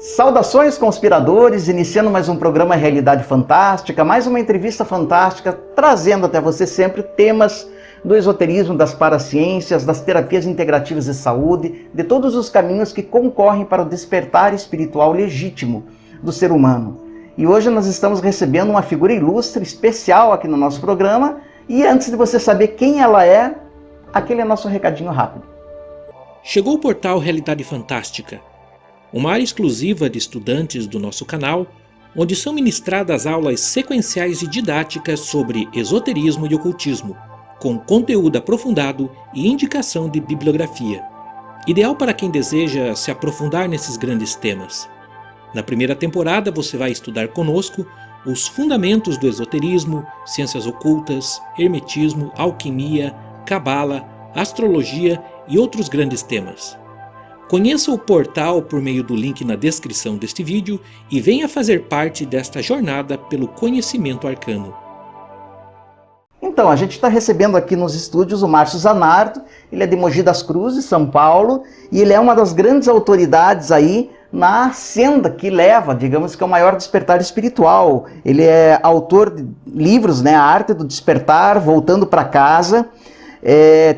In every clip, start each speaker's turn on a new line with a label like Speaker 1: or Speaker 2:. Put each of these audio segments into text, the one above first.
Speaker 1: Saudações, conspiradores, iniciando mais um programa Realidade Fantástica, mais uma entrevista fantástica, trazendo até você sempre temas do esoterismo, das paraciências, das terapias integrativas de saúde, de todos os caminhos que concorrem para o despertar espiritual legítimo do ser humano. E hoje nós estamos recebendo uma figura ilustre, especial aqui no nosso programa, e antes de você saber quem ela é, aquele é nosso recadinho rápido.
Speaker 2: Chegou o portal Realidade Fantástica, uma área exclusiva de estudantes do nosso canal, onde são ministradas aulas sequenciais e didáticas sobre esoterismo e ocultismo, com conteúdo aprofundado e indicação de bibliografia, ideal para quem deseja se aprofundar nesses grandes temas. Na primeira temporada você vai estudar conosco os fundamentos do esoterismo, ciências ocultas, hermetismo, alquimia, cabala, astrologia e outros grandes temas. Conheça o portal por meio do link na descrição deste vídeo e venha fazer parte desta jornada pelo conhecimento arcano.
Speaker 1: Então, a gente está recebendo aqui nos estúdios o Márcio Zanardo, ele é de Mogi das Cruzes, São Paulo, e ele é uma das grandes autoridades aí na senda que leva, digamos que é o maior despertar espiritual. Ele é autor de livros, né, A Arte do Despertar, Voltando para Casa.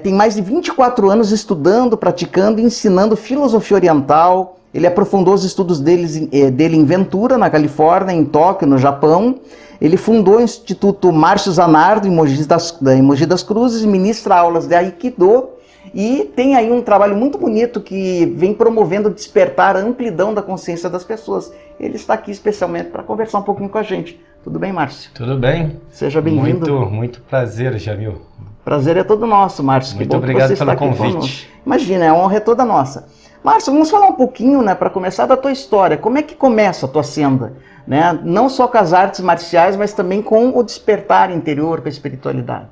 Speaker 1: Tem mais de 24 anos estudando, praticando e ensinando filosofia oriental. Ele aprofundou os estudos dele em Ventura, na Califórnia, em Tóquio, no Japão. Ele fundou o Instituto Márcio Zanardo em Mogi das Cruzes, ministra aulas de Aikido e tem aí um trabalho muito bonito que vem promovendo o despertar, a amplidão da consciência das pessoas. Ele está aqui especialmente para conversar um pouquinho com a gente. Tudo bem, Márcio?
Speaker 3: Tudo bem.
Speaker 1: Seja bem-vindo.
Speaker 3: Muito prazer, Jamil.
Speaker 1: Prazer é todo nosso, Márcio.
Speaker 3: Muito obrigado pelo convite.
Speaker 1: Imagina, a honra é toda nossa. Márcio, vamos falar um pouquinho, né, para começar, da tua história. Como é que começa a tua senda? Né? Não só com as artes marciais, mas também com o despertar interior, com a espiritualidade.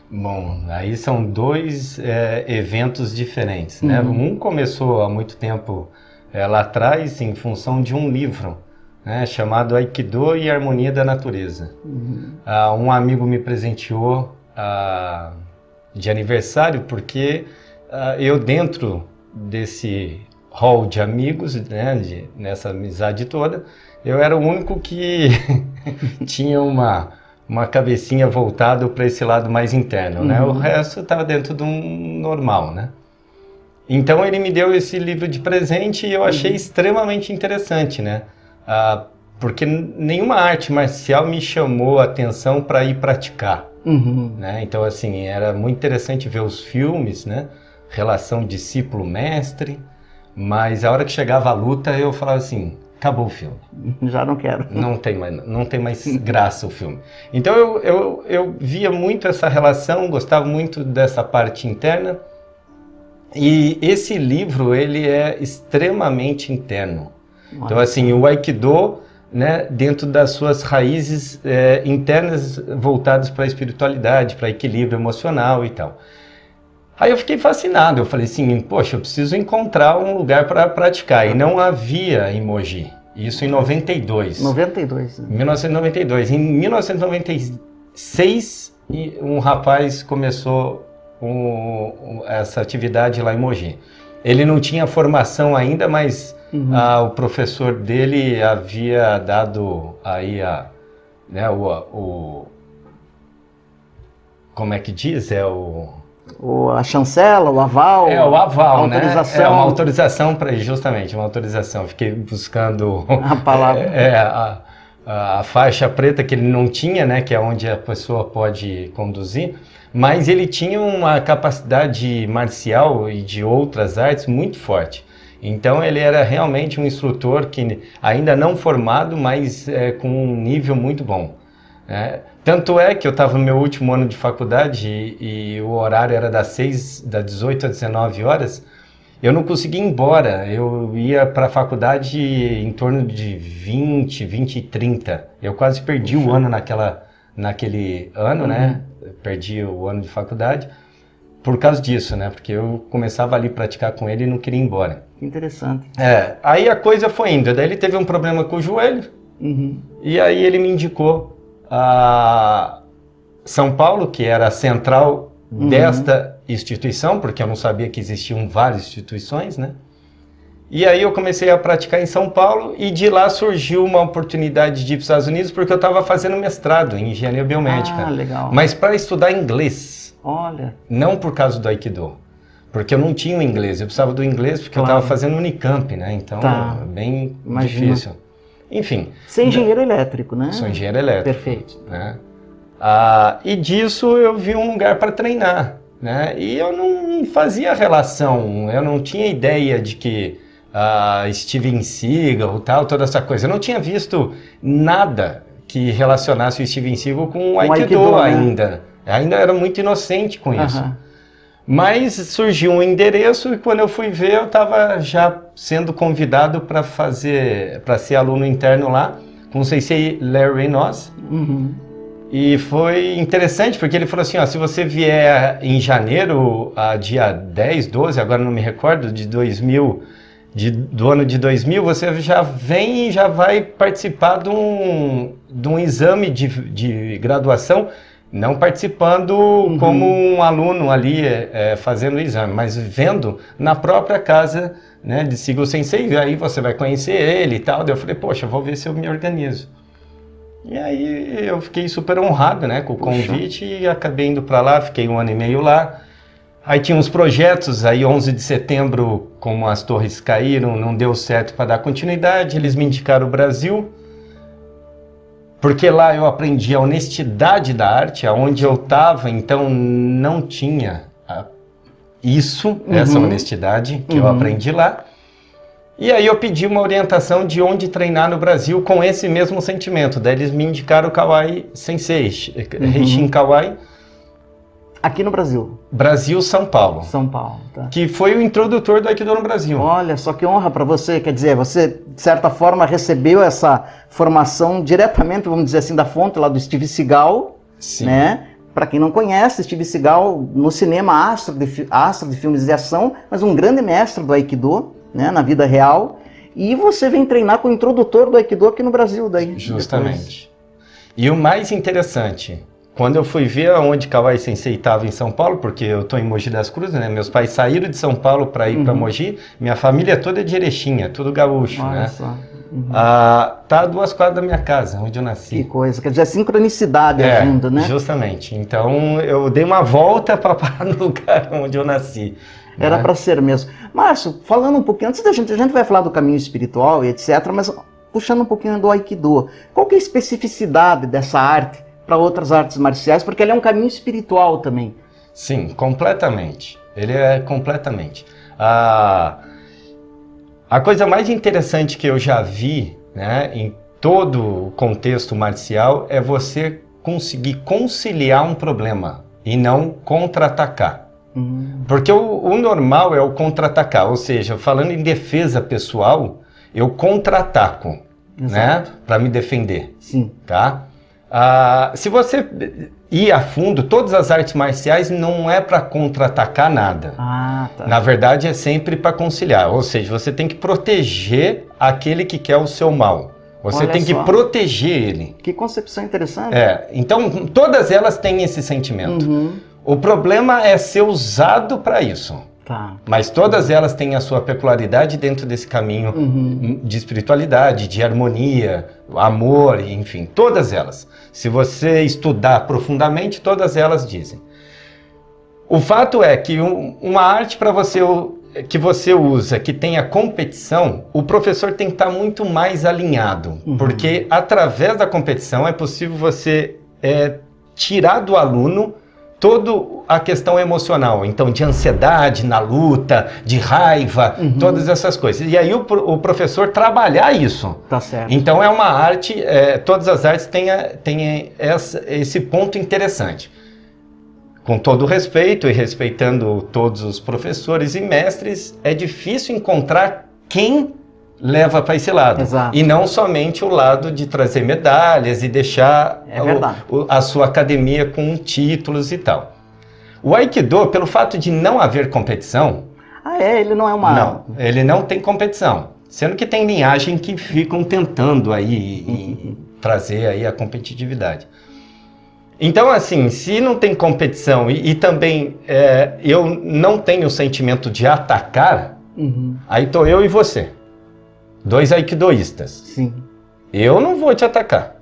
Speaker 3: Bom, aí são dois eventos diferentes, né? Um começou há muito tempo lá atrás em função de um livro, né, chamado Aikido e Harmonia da Natureza. Um amigo me presenteou de aniversário porque eu, dentro desse hall de amigos, né, nessa amizade toda, eu era o único que tinha uma cabecinha voltada para esse lado mais interno, né? O resto estava dentro de um normal, né? Então ele me deu esse livro de presente e eu achei extremamente interessante, né? Porque nenhuma arte marcial me chamou a atenção para ir praticar, né? Então, assim, era muito interessante ver os filmes, né? Relação discípulo-mestre, mas a hora que chegava a luta eu falava assim, acabou o filme.
Speaker 1: Já não quero.
Speaker 3: Não tem mais graça o filme. Então eu via muito essa relação, gostava muito dessa parte interna, e esse livro ele é extremamente interno. Então, assim, o Aikido, né, dentro das suas raízes internas voltadas para a espiritualidade, para equilíbrio emocional e tal. Aí eu fiquei fascinado, eu falei assim, poxa, eu preciso encontrar um lugar para praticar, e não havia em Mogi, isso em 92. 1992. Em 1996, um rapaz começou essa atividade lá em Mogi. Ele não tinha formação ainda, mas o professor dele havia dado aí como é que diz?
Speaker 1: A chancela, o aval.
Speaker 3: O aval,
Speaker 1: a autorização.
Speaker 3: Né? Uma autorização para justamente uma autorização. Fiquei buscando
Speaker 1: a palavra.
Speaker 3: A faixa preta que ele não tinha, né? Que é onde a pessoa pode conduzir. Mas ele tinha uma capacidade marcial e de outras artes muito forte. Então ele era realmente um instrutor que ainda não formado, mas com um nível muito bom. Tanto é que eu estava no meu último ano de faculdade e o horário era das 18 às 19 horas, eu não conseguia ir embora, eu ia para a faculdade em torno de 20 e 30, eu quase perdi o ano naquele ano, né, perdi o ano de faculdade, por causa disso, né, porque eu começava ali a praticar com ele e não queria ir embora.
Speaker 1: Interessante.
Speaker 3: Aí a coisa foi indo, daí ele teve um problema com o joelho, e aí ele me indicou a São Paulo, que era a central desta instituição, porque eu não sabia que existiam várias instituições, né? E aí eu comecei a praticar em São Paulo e de lá surgiu uma oportunidade de ir para os Estados Unidos porque eu estava fazendo mestrado em engenharia biomédica.
Speaker 1: Legal.
Speaker 3: Mas para estudar inglês.
Speaker 1: Olha.
Speaker 3: Não por causa do Aikido. Porque eu não tinha o inglês. Eu precisava do inglês porque eu estava fazendo Unicamp, né? Então, bem difícil. Enfim.
Speaker 1: Você é engenheiro elétrico, né?
Speaker 3: Sou engenheiro elétrico.
Speaker 1: Perfeito.
Speaker 3: Né? E disso eu vi um lugar para treinar. Né? E eu não fazia relação. Eu não tinha ideia de que Steven Seagal, tal, toda essa coisa. Eu não tinha visto nada que relacionasse o Steven Seagal com o Aikido ainda. Né? Ainda era muito inocente com isso. Mas surgiu um endereço e quando eu fui ver, eu estava já sendo convidado para ser aluno interno lá, com o Sensei Larry Reynolds. E foi interessante, porque ele falou assim, se você vier em janeiro, dia 10, 12, agora não me recordo, do ano de 2000, você já vem e já vai participar de um exame de graduação, não participando como um aluno ali fazendo o exame, mas vendo na própria casa, né, de Seagal Sensei, e aí você vai conhecer ele e tal. Daí eu falei, poxa, vou ver se eu me organizo. E aí eu fiquei super honrado, né, com o convite e acabei indo para lá, fiquei 1 ano e meio lá. Aí tinha uns projetos, aí 11 de setembro, como as torres caíram, não deu certo para dar continuidade, eles me indicaram o Brasil, porque lá eu aprendi a honestidade da arte, aonde eu estava, então não tinha essa honestidade que eu aprendi lá. E aí eu pedi uma orientação de onde treinar no Brasil com esse mesmo sentimento, daí eles me indicaram o Kawai Sensei, Heishin Kawai.
Speaker 1: Aqui no Brasil?
Speaker 3: Brasil, São Paulo.
Speaker 1: São Paulo, tá.
Speaker 3: Que foi o introdutor do Aikido no Brasil.
Speaker 1: Olha, só que honra para você, quer dizer, você de certa forma recebeu essa formação diretamente, vamos dizer assim, da fonte lá do Steve Seagal, né? Para quem não conhece, Steve Seagal no cinema astro de filmes de ação, mas um grande mestre do Aikido, né, na vida real, e você vem treinar com o introdutor do Aikido aqui no Brasil daí.
Speaker 3: Justamente. E o mais interessante, quando eu fui ver onde Kawai Sensei estava em São Paulo, porque eu estou em Mogi das Cruzes, né? Meus pais saíram de São Paulo para ir para Mogi, minha família toda é de Erechim, tudo gaúcho,
Speaker 1: olha
Speaker 3: né?
Speaker 1: Só.
Speaker 3: Tá a 2 quadras da minha casa, onde eu nasci.
Speaker 1: Que coisa, quer dizer, a sincronicidade agindo, né?
Speaker 3: Justamente. Então eu dei uma volta para parar no lugar onde eu nasci.
Speaker 1: Era para ser mesmo. Márcio, falando um pouquinho, antes a gente vai falar do caminho espiritual e etc, mas puxando um pouquinho do Aikido, qual que é a especificidade dessa arte para outras artes marciais? Porque ele é um caminho espiritual também.
Speaker 3: Sim, completamente. Ele é completamente. A coisa mais interessante que eu já vi, né, em todo o contexto marcial é você conseguir conciliar um problema e não contra-atacar. Porque o normal é o contra-atacar, ou seja, falando em defesa pessoal, eu contra-ataco, né, para me defender.
Speaker 1: Sim.
Speaker 3: Tá? Se você ir a fundo, todas as artes marciais não é para contra-atacar nada.
Speaker 1: Tá.
Speaker 3: Na verdade, é sempre para conciliar. Ou seja, você tem que proteger aquele que quer o seu mal. Você tem que proteger ele.
Speaker 1: Que concepção interessante.
Speaker 3: Então, todas elas têm esse sentimento. O problema é ser usado para isso.
Speaker 1: Tá.
Speaker 3: Mas todas elas têm a sua peculiaridade dentro desse caminho de espiritualidade, de harmonia, amor, enfim, todas elas. Se você estudar profundamente, todas elas dizem. O fato é que uma arte para você que você usa, que tenha competição, o professor tem que estar muito mais alinhado, porque através da competição é possível você tirar do aluno toda a questão emocional, então de ansiedade na luta, de raiva, todas essas coisas. E aí o professor trabalhar isso.
Speaker 1: Tá certo.
Speaker 3: Então é uma arte, todas as artes têm esse ponto interessante. Com todo o respeito e respeitando todos os professores e mestres, é difícil encontrar quem leva para esse lado.
Speaker 1: Exato.
Speaker 3: E não somente o lado de trazer medalhas e deixar a sua academia com títulos e tal. O Aikido, pelo fato de não haver competição...
Speaker 1: ele não é uma...
Speaker 3: Não, ele não tem competição. Sendo que tem linhagem que ficam tentando aí trazer aí a competitividade. Então, assim, se não tem competição e também eu não tenho o sentimento de atacar, Aí tô eu e você. 2 aikidoístas.
Speaker 1: Sim.
Speaker 3: Eu não vou te atacar.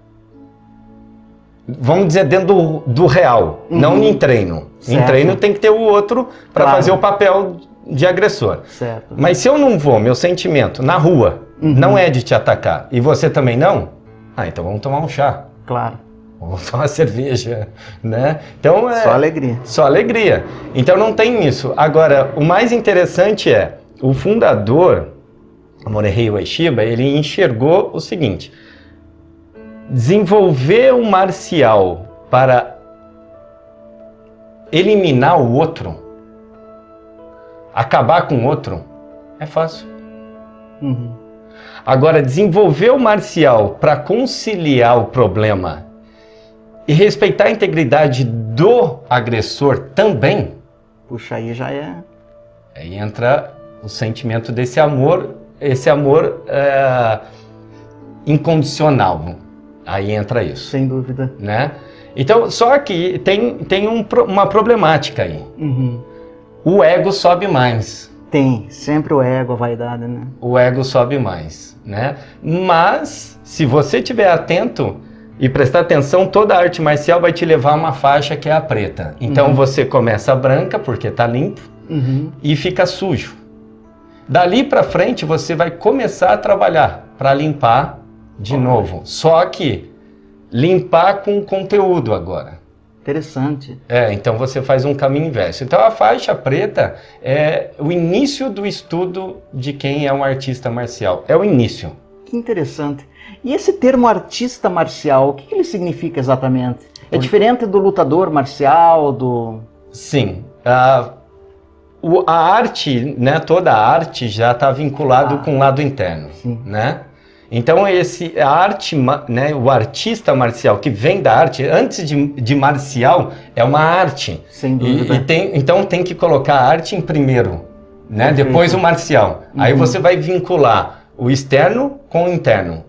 Speaker 3: Vamos dizer dentro do real, não em treino.
Speaker 1: Certo.
Speaker 3: Em treino tem que ter o outro para
Speaker 1: Claro.
Speaker 3: fazer o papel de agressor.
Speaker 1: Certo.
Speaker 3: Mas se eu não vou, meu sentimento, na rua, não é de te atacar, e você também não, então vamos tomar um chá.
Speaker 1: Claro.
Speaker 3: Vamos tomar uma cerveja, né? Então
Speaker 1: Só alegria.
Speaker 3: Só alegria. Então não tem isso. Agora, o mais interessante é, o fundador, Morihei Ueshiba, ele enxergou o seguinte: desenvolver um marcial para eliminar o outro, acabar com o outro, é fácil. Agora, desenvolver o marcial para conciliar o problema e respeitar a integridade do agressor também,
Speaker 1: Puxa, aí já é...
Speaker 3: aí entra o sentimento desse amor, esse amor incondicional. Aí entra isso.
Speaker 1: Sem dúvida.
Speaker 3: Né? Então, só que tem uma problemática aí. O ego sobe mais.
Speaker 1: Tem, sempre o ego, a vaidade, né?
Speaker 3: O ego sobe mais, né? Mas, se você estiver atento e prestar atenção, toda a arte marcial vai te levar a uma faixa que é a preta. Então, você começa a branca, porque tá limpo, e fica sujo. Dali para frente, você vai começar a trabalhar para limpar de novo. Só que limpar com conteúdo agora.
Speaker 1: Interessante.
Speaker 3: Então você faz um caminho inverso. Então a faixa preta é o início do estudo de quem é um artista marcial. É o início.
Speaker 1: Que interessante. E esse termo artista marcial, o que ele significa exatamente? É diferente do lutador marcial, do...
Speaker 3: Sim. A arte, né, toda a arte já está vinculado com o lado interno.
Speaker 1: Sim.
Speaker 3: Né? Então a arte, né, o artista marcial que vem da arte, antes de marcial, é uma arte.
Speaker 1: Sem dúvida.
Speaker 3: Então tem que colocar a arte em primeiro, né? Depois o marcial. Aí você vai vincular o externo com o interno.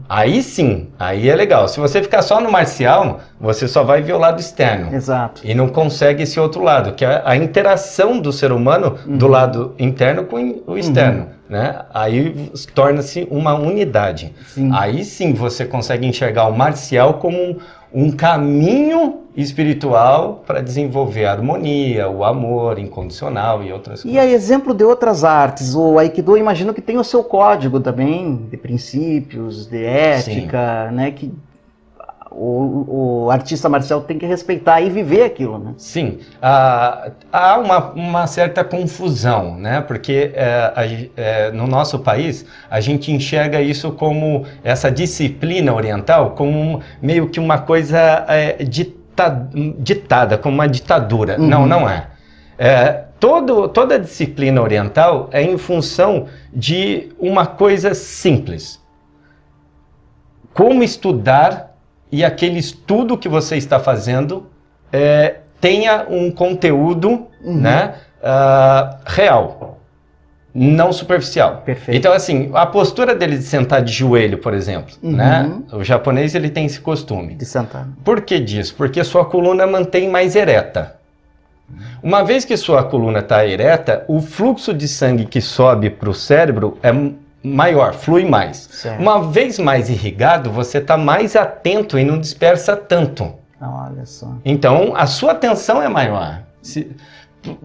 Speaker 3: Aí sim, aí é legal. Se você ficar só no marcial, você só vai ver o lado externo.
Speaker 1: Exato.
Speaker 3: E não consegue esse outro lado, que é a interação do ser humano do lado interno com o externo. Né? Aí torna-se uma unidade.
Speaker 1: Sim.
Speaker 3: Aí sim você consegue enxergar o marcial como um caminho espiritual para desenvolver a harmonia, o amor incondicional e outras coisas.
Speaker 1: E a exemplo de outras artes, o Aikido, eu imagino que tem o seu código também, de princípios, de ética, né? Que o artista marcial tem que respeitar e viver aquilo, né?
Speaker 3: Sim, há uma certa confusão, né? Porque no nosso país a gente enxerga isso como essa disciplina oriental como meio que uma coisa ditada, como uma ditadura. Não é. Toda a disciplina oriental é em função de uma coisa simples. Como estudar e aquele estudo que você está fazendo tenha um conteúdo né, real, não superficial.
Speaker 1: Perfeito.
Speaker 3: Então, assim, a postura dele de sentar de joelho, por exemplo, né? O japonês ele tem esse costume.
Speaker 1: De sentar.
Speaker 3: Por que disso? Porque sua coluna mantém mais ereta. Uma vez que sua coluna está ereta, o fluxo de sangue que sobe para o cérebro é maior, flui mais.
Speaker 1: Certo.
Speaker 3: Uma vez mais irrigado, você está mais atento e não dispersa tanto.
Speaker 1: Olha só.
Speaker 3: Então, a sua atenção é maior.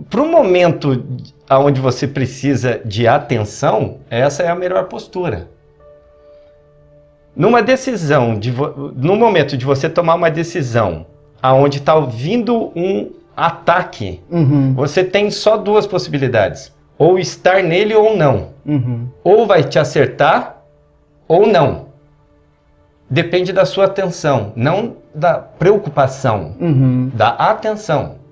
Speaker 3: Para o momento onde você precisa de atenção, essa é a melhor postura. Numa decisão, no momento de você tomar uma decisão, aonde está vindo um ataque, você tem só duas possibilidades. Ou estar nele ou não. Ou vai te acertar ou não. Depende da sua atenção, não da preocupação, da atenção.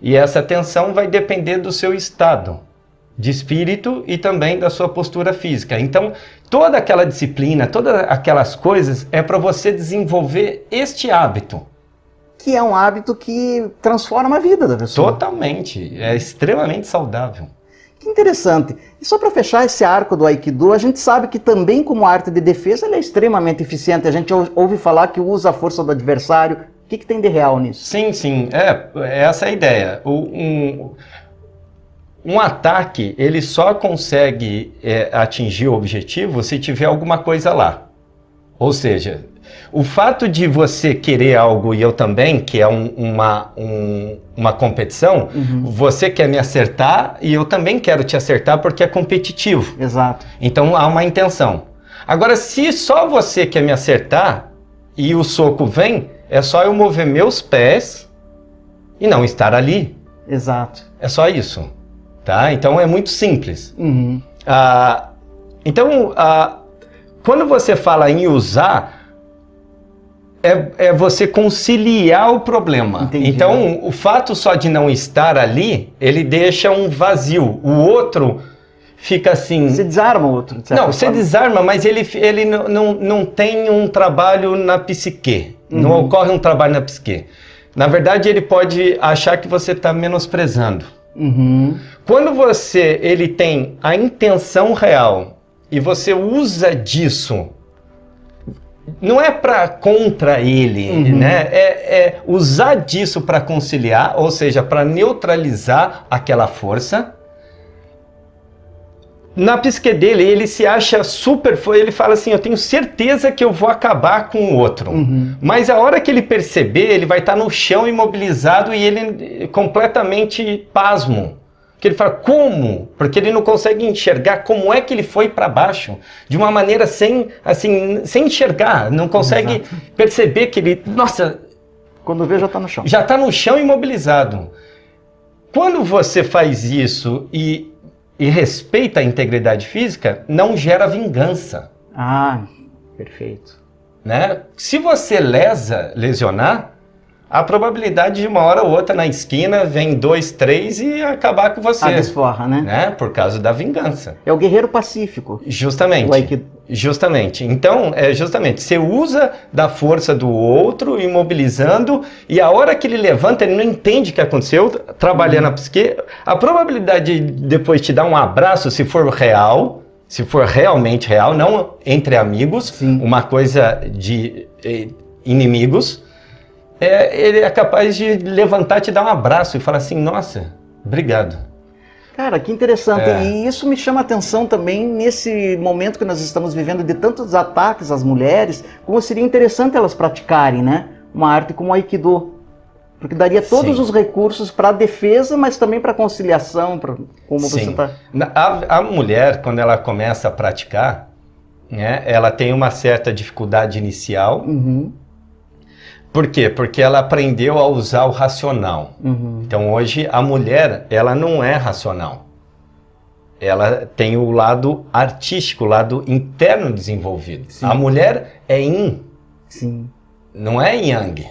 Speaker 3: E essa atenção vai depender do seu estado de espírito e também da sua postura física. Então, toda aquela disciplina, todas aquelas coisas é para você desenvolver este hábito.
Speaker 1: Que é um hábito que transforma a vida da pessoa.
Speaker 3: Totalmente, é extremamente saudável.
Speaker 1: Que interessante. E só para fechar esse arco do Aikido, a gente sabe que também como arte de defesa ele é extremamente eficiente. A gente ouve falar que usa a força do adversário. O que tem de real nisso?
Speaker 3: Sim, essa é a ideia. um ataque, ele só consegue atingir o objetivo se tiver alguma coisa lá. Ou seja, o fato de você querer algo e eu também, que é uma competição, você quer me acertar e eu também quero te acertar porque é competitivo.
Speaker 1: Exato.
Speaker 3: Então há uma intenção. Agora, se só você quer me acertar e o soco vem, é só eu mover meus pés e não estar ali.
Speaker 1: Exato.
Speaker 3: É só isso. Tá? Então é muito simples. Quando você fala em usar, é você conciliar o problema.
Speaker 1: Entendi.
Speaker 3: Então, o fato só de não estar ali, ele deixa um vazio. O outro fica assim...
Speaker 1: Você desarma o outro. De
Speaker 3: Não, você desarma, mas ele não tem um trabalho na psique. Não ocorre um trabalho na psique. Na verdade, ele pode achar que você está menosprezando. Quando ele tem a intenção real e você usa disso, não é para contra ele, né? É usar disso para conciliar, ou seja, para neutralizar aquela força. Na psique dele, ele se acha ele fala assim, eu tenho certeza que eu vou acabar com o outro. Mas a hora que ele perceber, ele vai estar no chão imobilizado e ele completamente pasmo. Que ele fala, como? Porque ele não consegue enxergar como é que ele foi para baixo, de uma maneira sem enxergar, não consegue perceber que ele, nossa...
Speaker 1: Quando vê, já está no chão.
Speaker 3: Já está no chão imobilizado. Quando você faz isso e respeita a integridade física, não gera vingança.
Speaker 1: Ah, perfeito.
Speaker 3: Né? Se você lesionar, a probabilidade de uma hora ou outra na esquina vem 2, 3 e acabar com você.
Speaker 1: Desforra, né?
Speaker 3: Por causa da vingança.
Speaker 1: É o guerreiro pacífico.
Speaker 3: Justamente.
Speaker 1: O Aikido.
Speaker 3: Justamente. Então, você usa da força do outro, imobilizando, e a hora que ele levanta, ele não entende o que aconteceu, trabalhando a psique. A probabilidade de depois te dar um abraço, se for real, se for realmente real, não entre amigos, uma coisa de inimigos, ele é capaz de levantar e te dar um abraço e falar assim, nossa, obrigado.
Speaker 1: Cara, que interessante. E isso me chama a atenção também nesse momento que nós estamos vivendo de tantos ataques às mulheres, como seria interessante elas praticarem, né? Uma arte como o Aikido. Porque daria todos os recursos para a defesa, mas também para a conciliação, como você está...
Speaker 3: A mulher, quando ela começa a praticar, né, ela tem uma certa dificuldade inicial. Por quê? Porque ela aprendeu a usar o racional. Então hoje a mulher, ela não é racional. Ela tem o lado artístico, o lado interno desenvolvido. A mulher é yin. Não é yang.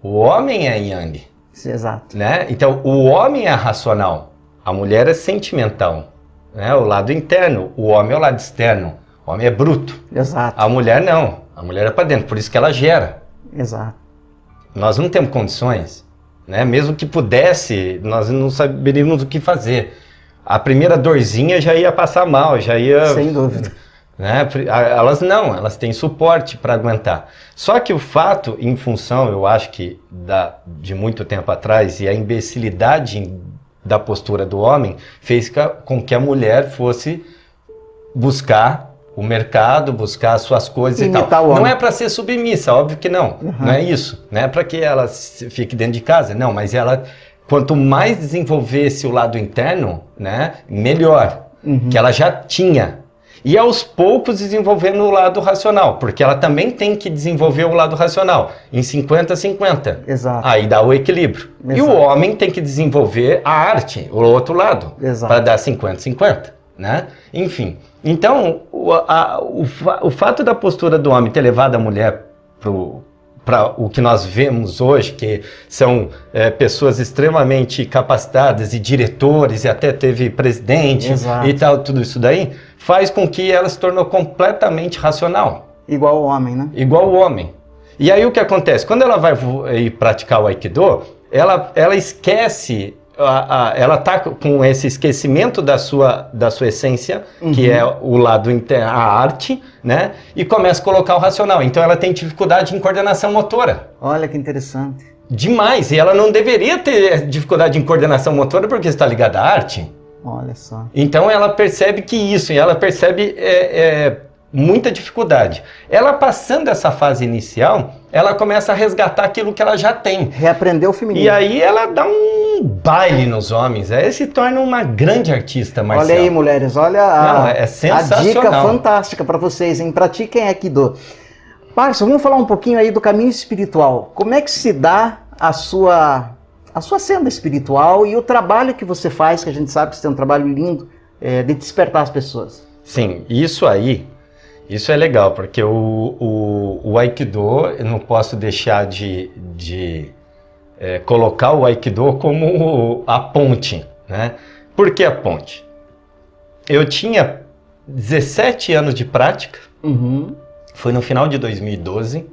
Speaker 3: O homem é yang.
Speaker 1: Exato.
Speaker 3: Né? Então o homem é racional. A mulher é sentimental. Né? O lado interno. O homem é o lado externo. O homem é bruto.
Speaker 1: Exato.
Speaker 3: A mulher não. A mulher é para dentro. Por isso que ela gera.
Speaker 1: Exato.
Speaker 3: Nós não temos condições, né? Mesmo que pudesse, nós não saberíamos o que fazer. A primeira dorzinha já ia passar mal, já ia...
Speaker 1: Sem dúvida.
Speaker 3: Né? Elas têm suporte para aguentar. Só que o fato, em função, eu acho que de muito tempo atrás, e a imbecilidade da postura do homem, fez com que a mulher fosse buscar o mercado, buscar as suas coisas e tal. Não é para ser submissa, óbvio que não. Não é isso. Não é para que ela fique dentro de casa. Não, mas ela, quanto mais desenvolvesse o lado interno, né, melhor. Que ela já tinha. E aos poucos desenvolvendo o lado racional, porque ela também tem que desenvolver o lado racional, em 50-50.
Speaker 1: Exato.
Speaker 3: Aí dá o equilíbrio. Exato. E o homem tem que desenvolver a arte, o outro lado, para dar 50-50. Né? Enfim. Então, o fato da postura do homem ter levado a mulher para o que nós vemos hoje, que são pessoas extremamente capacitadas e diretores, e até teve presidente e tal, tudo isso daí, faz com que ela se tornou completamente racional.
Speaker 1: Igual o homem, né?
Speaker 3: Igual o homem. E aí o que acontece? Quando ela vai ir praticar o Aikido, ela esquece... ela está com esse esquecimento da sua essência, que é o lado interno, a arte, né? E começa a colocar o racional. Então ela tem dificuldade em coordenação motora.
Speaker 1: Olha que interessante.
Speaker 3: Demais. E ela não deveria ter dificuldade em coordenação motora porque está ligada à arte.
Speaker 1: Olha só.
Speaker 3: Então ela percebe que isso, e ela percebe muita dificuldade. Ela passando essa fase inicial, ela começa a resgatar aquilo que ela já tem.
Speaker 1: Reaprendeu o feminino.
Speaker 3: E aí ela dá um baile nos homens, aí se torna uma grande artista marcial.
Speaker 1: Olha aí, mulheres, olha
Speaker 3: é
Speaker 1: a
Speaker 3: sensacional.
Speaker 1: dica fantástica para vocês, hein? Pratiquem Aikido. Parça, vamos falar um pouquinho aí do caminho espiritual. Como é que se dá a sua senda espiritual e o trabalho que você faz, que a gente sabe que você tem um trabalho lindo, de despertar as pessoas?
Speaker 3: Sim, isso é legal, porque o Aikido, eu não posso deixar de colocar o Aikido como a ponte, né? Por que a ponte? Eu tinha 17 anos de prática, foi no final de 2012,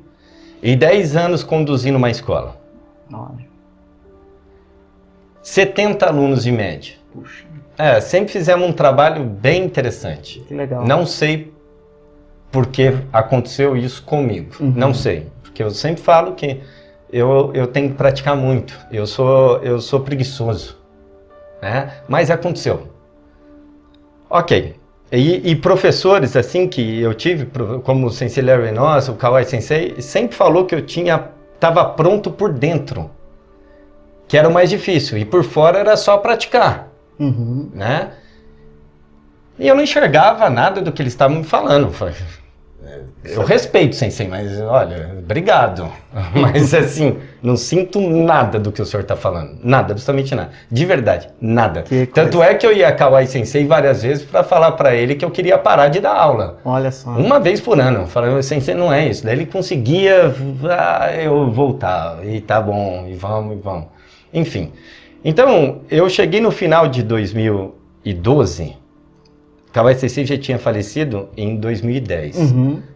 Speaker 3: e 10 anos conduzindo uma escola.
Speaker 1: Olha.
Speaker 3: 70 alunos em média.
Speaker 1: Puxa,
Speaker 3: Sempre fizemos um trabalho bem interessante.
Speaker 1: que legal.
Speaker 3: Não sei por que aconteceu isso comigo. Não sei. Porque eu sempre falo que eu tenho que praticar muito. Eu sou preguiçoso. Né? Mas aconteceu. Ok. E professores assim que eu tive, como o Sensei Larry Nossa, o Kawai Sensei, sempre falou que eu estava pronto por dentro. Que era o mais difícil. E por fora era só praticar. Né? E eu não enxergava nada do que eles estavam me falando. Eu respeito, Sensei, mas olha, obrigado. Mas assim, não sinto nada do que o senhor está falando. Nada, absolutamente nada. De verdade, nada. Tanto é que eu ia a Kawai Sensei várias vezes para falar para ele que eu queria parar de dar aula.
Speaker 1: Olha só.
Speaker 3: Uma vez por ano. Eu falei, Sensei, não é isso. Daí ele conseguia eu voltar. E tá bom, e vamos. Enfim. Então, eu cheguei no final de 2012... Kawai Sensei já tinha falecido em 2010.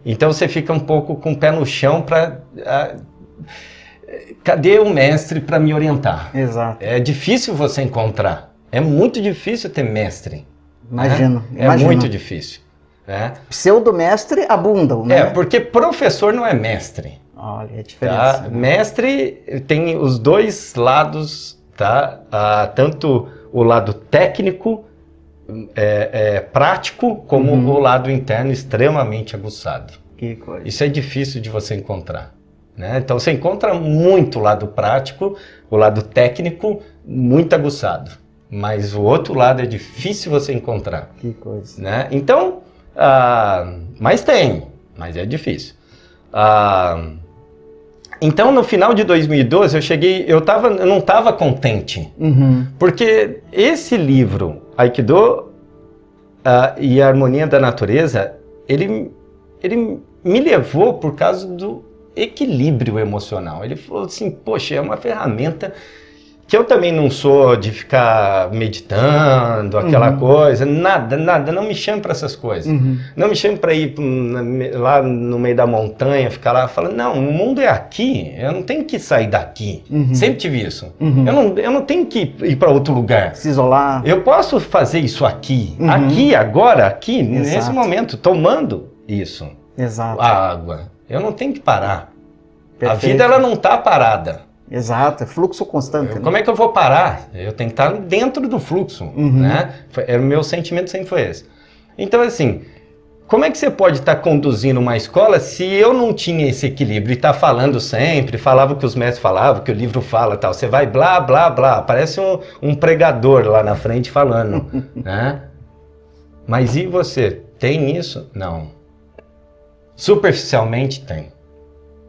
Speaker 3: Então você fica um pouco com o pé no chão para... cadê o mestre para me orientar?
Speaker 1: Exato.
Speaker 3: É difícil você encontrar. É muito difícil ter mestre.
Speaker 1: Imagino.
Speaker 3: Né? É muito difícil. Né?
Speaker 1: Pseudo-mestre abundam, né?
Speaker 3: Porque professor não é mestre.
Speaker 1: Olha, é diferente.
Speaker 3: Tá? Mestre tem os dois lados, tá? Tanto o lado técnico... prático, como o lado interno extremamente aguçado.
Speaker 1: Que coisa.
Speaker 3: Isso é difícil de você encontrar. Né? Então você encontra muito o lado prático, o lado técnico, muito aguçado. Mas o outro lado é difícil você encontrar.
Speaker 1: Que coisa.
Speaker 3: Né? Então, mas é difícil. Então, no final de 2012, eu não estava contente. Porque esse livro, Aikido e a Harmonia da Natureza, ele me levou por causa do equilíbrio emocional. Ele falou assim, poxa, é uma ferramenta que eu também não sou de ficar meditando, aquela coisa, nada, não me chame para essas coisas. Não me chame para ir lá no meio da montanha, ficar lá falando, não, o mundo é aqui, eu não tenho que sair daqui. Sempre tive isso. Eu não tenho que ir para outro lugar.
Speaker 1: Se isolar.
Speaker 3: Eu posso fazer isso aqui, aqui, agora, aqui, nesse momento, tomando isso.
Speaker 1: Exato.
Speaker 3: A água. Eu não tenho que parar.
Speaker 1: Perfeito.
Speaker 3: A vida, ela não está parada.
Speaker 1: Exato, é fluxo constante.
Speaker 3: Como é que eu vou parar? Eu tenho que estar dentro do fluxo, né? O meu sentimento sempre foi esse. Então, assim, como é que você pode estar conduzindo uma escola se eu não tinha esse equilíbrio e estar falando sempre, falava o que os mestres falavam, que o livro fala tal, você vai blá, blá, blá, parece um pregador lá na frente falando, né? Mas e você? Tem isso? Não. Superficialmente tem.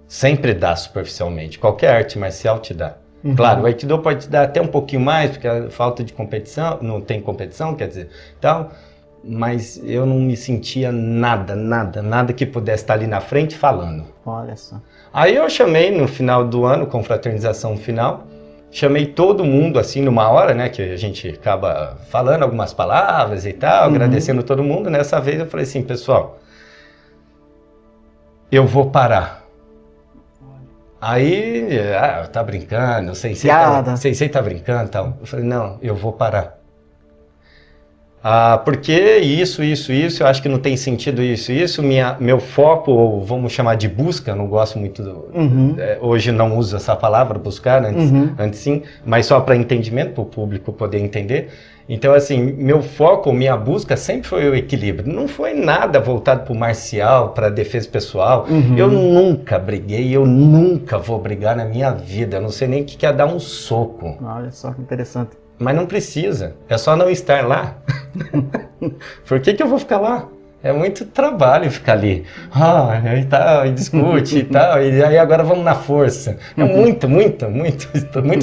Speaker 3: Sempre dá superficialmente. Qualquer arte marcial te dá. Claro, o Aikido pode te dar até um pouquinho mais, porque a falta de competição, não tem competição, quer dizer, tal. Mas eu não me sentia nada que pudesse estar ali na frente falando.
Speaker 1: Olha só.
Speaker 3: Aí eu chamei no final do ano, confraternização final, chamei todo mundo assim numa hora, né, que a gente acaba falando algumas palavras e tal, agradecendo todo mundo. Nessa vez eu falei assim, pessoal, eu vou parar. Aí, tá brincando, Sensei tá brincando e tal. Eu falei, não, eu vou parar. Porque isso, eu acho que não tem sentido isso. Meu foco, ou vamos chamar de busca, não gosto muito, hoje não uso essa palavra, buscar, antes sim, mas só para entendimento, para o público poder entender. Então, assim, meu foco, minha busca sempre foi o equilíbrio. Não foi nada voltado para o marcial, para a defesa pessoal. Eu nunca briguei, eu nunca vou brigar na minha vida. Eu não sei nem o que é dar um soco.
Speaker 1: Olha só que interessante.
Speaker 3: Mas não precisa, é só não estar lá. Por que eu vou ficar lá? É muito trabalho ficar ali. E tal, e discute e tal, e aí agora vamos na força. É muito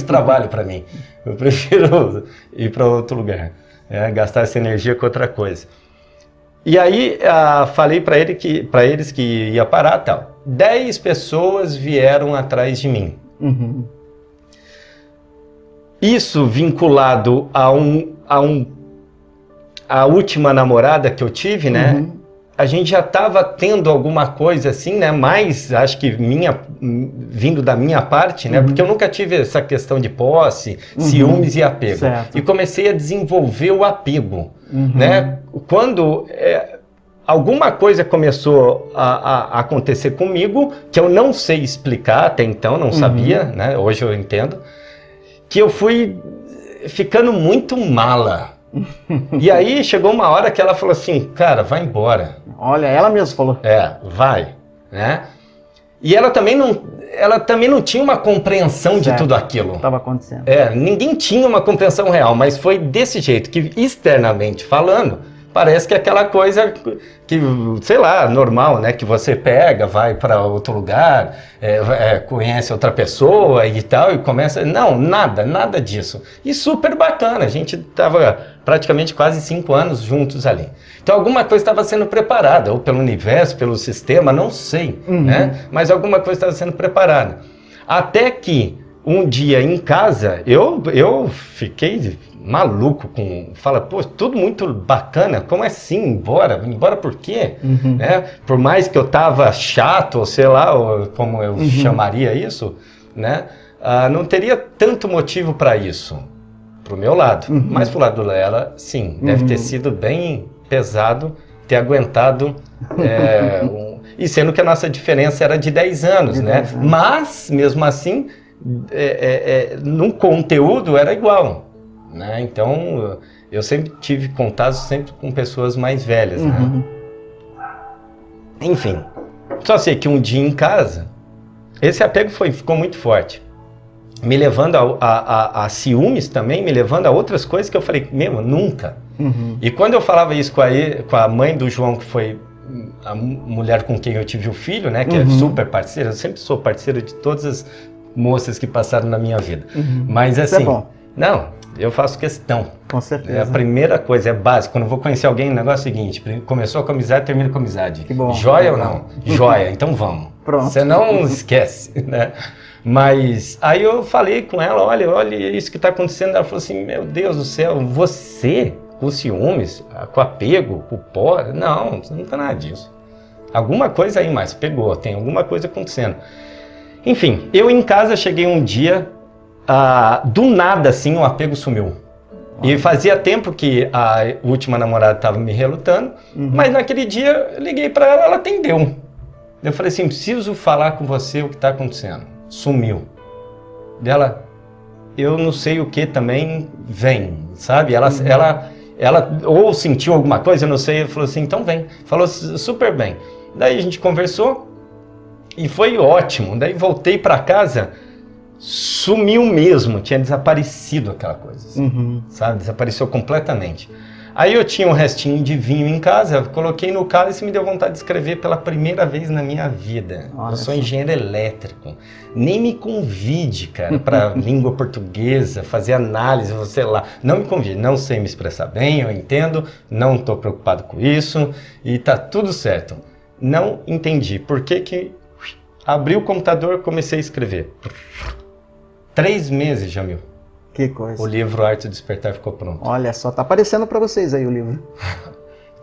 Speaker 3: trabalho para mim. Eu prefiro ir para outro lugar, gastar essa energia com outra coisa. E aí falei para eles que ia parar tal. 10 pessoas vieram atrás de mim. Isso vinculado a última namorada que eu tive, né? A gente já estava tendo alguma coisa assim, né? Mais, acho que vindo da minha parte, né? Porque eu nunca tive essa questão de posse, ciúmes e apego.
Speaker 1: Certo.
Speaker 3: E comecei a desenvolver o apego, né? Quando alguma coisa começou a acontecer comigo, que eu não sei explicar até então, não sabia, né? Hoje eu entendo, que eu fui ficando muito mala. E aí chegou uma hora que ela falou assim, cara, vai embora.
Speaker 1: Olha, ela mesma falou.
Speaker 3: Vai, né? E ela também não tinha uma compreensão de tudo aquilo.
Speaker 1: Estava acontecendo.
Speaker 3: Ninguém tinha uma compreensão real, mas foi desse jeito, que externamente falando, parece que é aquela coisa que, sei lá, normal, né? Que você pega, vai para outro lugar, conhece outra pessoa e tal, e começa... Não, nada disso. E super bacana, a gente estava praticamente quase 5 anos juntos ali. Então alguma coisa estava sendo preparada, ou pelo universo, pelo sistema, não sei, né? Mas alguma coisa estava sendo preparada. Até que um dia em casa, eu fiquei maluco fala, pô, tudo muito bacana, como assim, embora por quê? Né? Por mais que eu tava chato, ou sei lá, ou como eu chamaria isso, né? Não teria tanto motivo para isso, pro meu lado, mas pro lado dela, sim, deve ter sido bem pesado ter aguentado, e sendo que a nossa diferença era de 10 anos, né? Mas, mesmo assim, no conteúdo era igual, né? Então eu sempre tive contato sempre com pessoas mais velhas, né? Enfim, só sei que um dia em casa esse apego ficou muito forte, me levando a ciúmes também, me levando a outras coisas que eu falei, nunca. E quando eu falava isso com a mãe do João, que foi a mulher com quem eu tive o filho, né, que é super parceira, eu sempre sou parceiro de todas as moças que passaram na minha vida. Mas assim,
Speaker 1: isso é bom.
Speaker 3: Não, eu faço questão.
Speaker 1: Com certeza.
Speaker 3: A primeira coisa, é básico. Quando eu vou conhecer alguém, o negócio é o seguinte, começou com amizade, termina com amizade.
Speaker 1: Que bom.
Speaker 3: Joia ou não? Joia, então vamos.
Speaker 1: Pronto.
Speaker 3: Você não esquece, né? Mas aí eu falei com ela, olha isso que está acontecendo. Ela falou assim, meu Deus do céu, você com ciúmes, com apego, com pó, não tá nada disso. Alguma coisa aí mais pegou, tem alguma coisa acontecendo. Enfim, eu em casa cheguei um dia, do nada assim o apego sumiu. E fazia tempo que a última namorada estava me relutando, mas naquele dia eu liguei para ela, ela atendeu. Eu falei assim, preciso falar com você o que está acontecendo. Sumiu. Dela, eu não sei o que também vem, sabe? Ela ou sentiu alguma coisa, eu não sei, falou assim, então vem. Falou super bem. Daí a gente conversou e foi ótimo. Daí voltei para casa, sumiu mesmo, tinha desaparecido aquela coisa, assim, sabe? Desapareceu completamente. Aí eu tinha um restinho de vinho em casa, coloquei no cálice e me deu vontade de escrever pela primeira vez na minha vida.
Speaker 1: Olha,
Speaker 3: eu sou engenheiro elétrico. Nem me convide, cara, para língua portuguesa, fazer análise, sei lá. Não me convide, não sei me expressar bem, eu entendo, não estou preocupado com isso e tá tudo certo. Não entendi por que abri o computador e comecei a escrever. 3 meses, Jamil.
Speaker 1: Que coisa.
Speaker 3: O livro Arte do Despertar ficou pronto.
Speaker 1: Olha só, tá aparecendo para vocês aí o livro.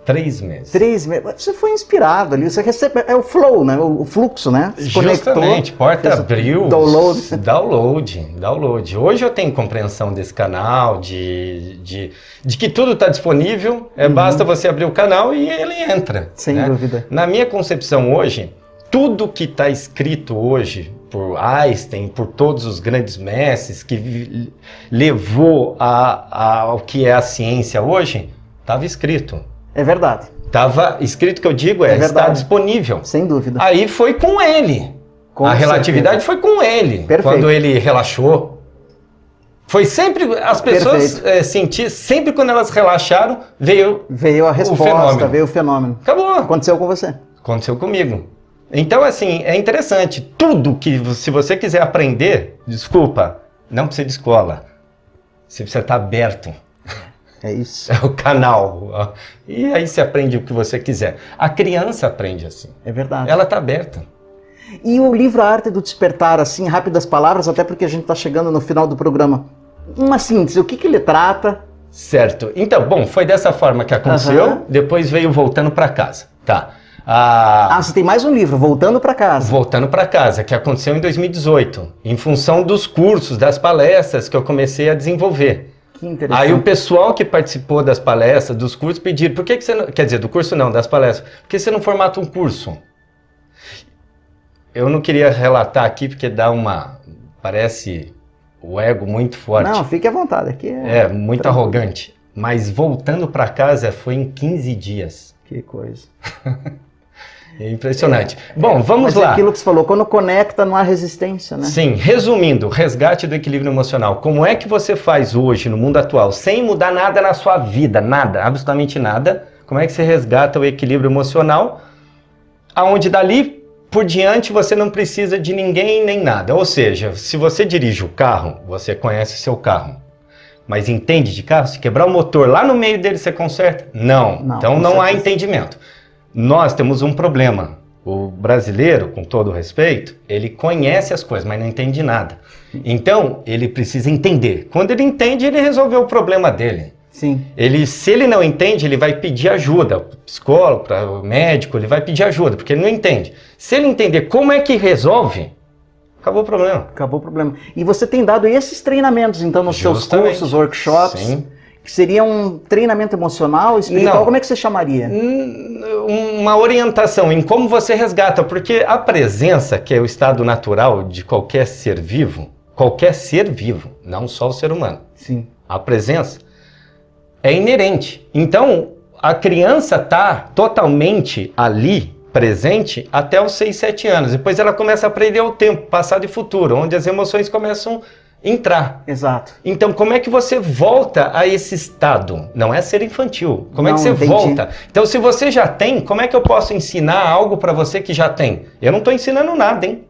Speaker 3: 3 meses.
Speaker 1: 3 meses. Você foi inspirado ali, você recebe, é o flow, né? O fluxo, né? Se
Speaker 3: Justamente, porta abriu.
Speaker 1: Download.
Speaker 3: Download. Hoje eu tenho compreensão desse canal, de que tudo está disponível, basta você abrir o canal e ele entra.
Speaker 1: Sem dúvida.
Speaker 3: Na minha concepção hoje, tudo que está escrito hoje por Einstein, por todos os grandes mestres que levou ao que é a ciência hoje, estava escrito.
Speaker 1: É verdade.
Speaker 3: Estava escrito, que eu digo, está disponível.
Speaker 1: Sem dúvida.
Speaker 3: Aí foi com ele. A relatividade foi com ele.
Speaker 1: Perfeito.
Speaker 3: Quando ele relaxou. Foi sempre, as pessoas sentiram, sempre quando elas relaxaram, veio
Speaker 1: a resposta, veio o fenômeno.
Speaker 3: Acabou.
Speaker 1: Aconteceu com você.
Speaker 3: Aconteceu comigo. Então, assim, é interessante. Tudo que, se você quiser aprender, desculpa, não precisa de escola. Você precisa estar aberto.
Speaker 1: É isso.
Speaker 3: É o canal. E aí você aprende o que você quiser. A criança aprende assim.
Speaker 1: É verdade.
Speaker 3: Ela está aberta.
Speaker 1: E o livro A Arte do Despertar, assim, rápidas palavras, até porque a gente está chegando no final do programa. Uma síntese, o que ele trata?
Speaker 3: Certo. Então, bom, foi dessa forma que aconteceu. Depois veio Voltando para Casa. Tá.
Speaker 1: Você tem mais um livro, Voltando para Casa.
Speaker 3: Voltando para Casa, que aconteceu em 2018, em função dos cursos, das palestras que eu comecei a desenvolver.
Speaker 1: Que interessante.
Speaker 3: Aí o pessoal que participou das palestras, dos cursos, pediram, por que você não... Quer dizer, do curso não, das palestras. Por que você não formata um curso? Eu não queria relatar aqui, porque parece o ego muito forte.
Speaker 1: Não, fique à vontade. Aqui
Speaker 3: muito
Speaker 1: tranquilo.
Speaker 3: Arrogante. Mas Voltando para Casa foi em 15 dias.
Speaker 1: Que coisa.
Speaker 3: É impressionante. Bom, vamos lá.
Speaker 1: Mas aquilo que você falou, quando conecta não há resistência, né?
Speaker 3: Sim, resumindo, resgate do equilíbrio emocional. Como é que você faz hoje, no mundo atual, sem mudar nada na sua vida, nada, absolutamente nada, como é que você resgata o equilíbrio emocional, aonde dali por diante você não precisa de ninguém nem nada. Ou seja, se você dirige o carro, você conhece o seu carro. Mas entende de carro? Se quebrar o motor lá no meio dele, você conserta? Não. Então não há entendimento. Nós temos um problema. O brasileiro, com todo respeito, ele conhece as coisas, mas não entende nada. Então, ele precisa entender. Quando ele entende, ele resolveu o problema dele.
Speaker 1: Sim.
Speaker 3: Se ele não entende, ele vai pedir ajuda. Para o psicólogo, para o médico, ele vai pedir ajuda, porque ele não entende. Se ele entender como é que resolve, acabou o problema.
Speaker 1: Acabou o problema. E você tem dado esses treinamentos, então, nos seus cursos, workshops,
Speaker 3: sim.
Speaker 1: Que seria um treinamento emocional, espiritual, como é que você chamaria?
Speaker 3: Uma orientação em como você resgata, porque a presença, que é o estado natural de qualquer ser vivo, não só o ser humano,
Speaker 1: sim.
Speaker 3: A presença é inerente. Então, a criança está totalmente ali, presente, até os 6, 7 anos. Depois ela começa a aprender o tempo, passado e futuro, onde as emoções começam a entrar.
Speaker 1: Exato.
Speaker 3: Então, como é que você volta a esse estado? Não é ser infantil. Como é que você volta? Então, se você já tem, como é que eu posso ensinar algo para você que já tem? Eu não estou ensinando nada, hein?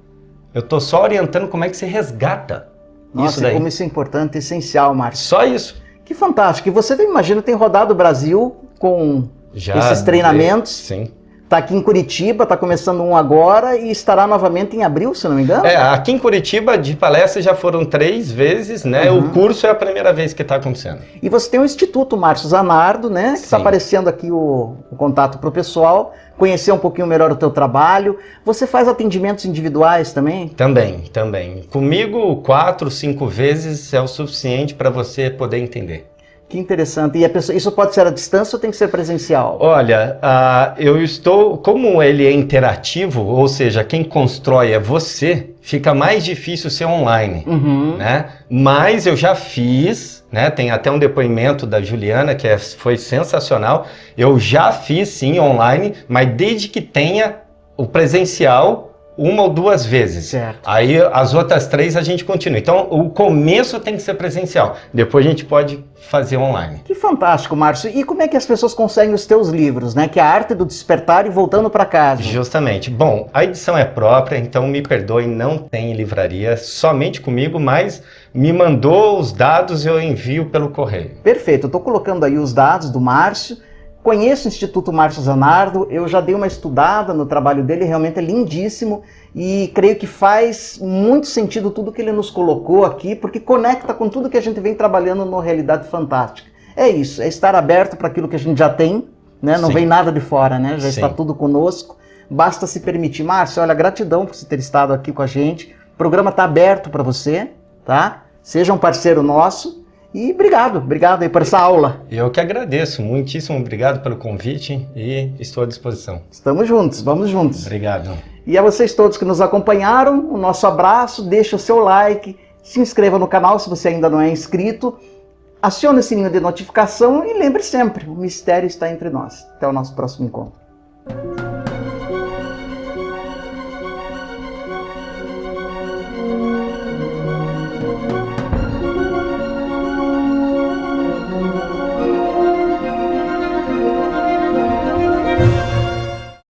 Speaker 3: Eu estou só orientando como é que você resgata.
Speaker 1: Nossa,
Speaker 3: isso daí.
Speaker 1: Como isso é importante, essencial, Márcio.
Speaker 3: Só isso.
Speaker 1: Que fantástico. E você, imagina, tem rodado o Brasil com esses treinamentos.
Speaker 3: Sim.
Speaker 1: Está aqui em Curitiba, está começando um agora e estará novamente em abril, se não me engano?
Speaker 3: Aqui em Curitiba, de palestra, já foram 3 vezes, né? O curso é a primeira vez que está acontecendo. E
Speaker 1: você tem o Instituto Márcio Zanardo, né? Que está aparecendo aqui o contato para o pessoal, conhecer um pouquinho melhor o teu trabalho. Você faz atendimentos individuais também?
Speaker 3: Também. Comigo, 4, 5 vezes é o suficiente para você poder entender.
Speaker 1: Que interessante. E isso pode ser à distância ou tem que ser presencial?
Speaker 3: Olha, como ele é interativo, ou seja, quem constrói é você, fica mais difícil ser online, né? Mas eu já fiz, né? Tem até um depoimento da Juliana que foi sensacional. Eu já fiz sim online, mas desde que tenha o presencial 1 ou 2 vezes.
Speaker 1: Certo.
Speaker 3: Aí as outras 3 a gente continua. Então o começo tem que ser presencial. Depois a gente pode fazer online.
Speaker 1: Que fantástico, Márcio. E como é que as pessoas conseguem os teus livros, né? Que é a Arte do Despertar e Voltando para Casa.
Speaker 3: Justamente. Bom, a edição é própria, então me perdoe, não tem livraria, somente comigo, mas me mandou os dados e eu envio pelo correio.
Speaker 1: Perfeito. Eu estou colocando aí os dados do Márcio. Conheço o Instituto Márcio Zanardo, eu já dei uma estudada no trabalho dele, realmente é lindíssimo e creio que faz muito sentido tudo que ele nos colocou aqui, porque conecta com tudo que a gente vem trabalhando no Realidade Fantástica. É isso, é estar aberto para aquilo que a gente já tem, né? Não
Speaker 3: Sim.
Speaker 1: vem nada de fora, né? Já
Speaker 3: Sim.
Speaker 1: está tudo conosco. Basta se permitir. Márcio, olha, gratidão por você ter estado aqui com a gente. O programa está aberto para você, tá? Seja um parceiro nosso. E obrigado aí por essa aula.
Speaker 3: Eu que agradeço, muitíssimo obrigado pelo convite e estou à disposição.
Speaker 1: Estamos juntos, vamos juntos.
Speaker 3: Obrigado.
Speaker 1: E a vocês todos que nos acompanharam, o nosso abraço, deixa o seu like, se inscreva no canal se você ainda não é inscrito, acione o sininho de notificação e lembre sempre, o mistério está entre nós. Até o nosso próximo encontro.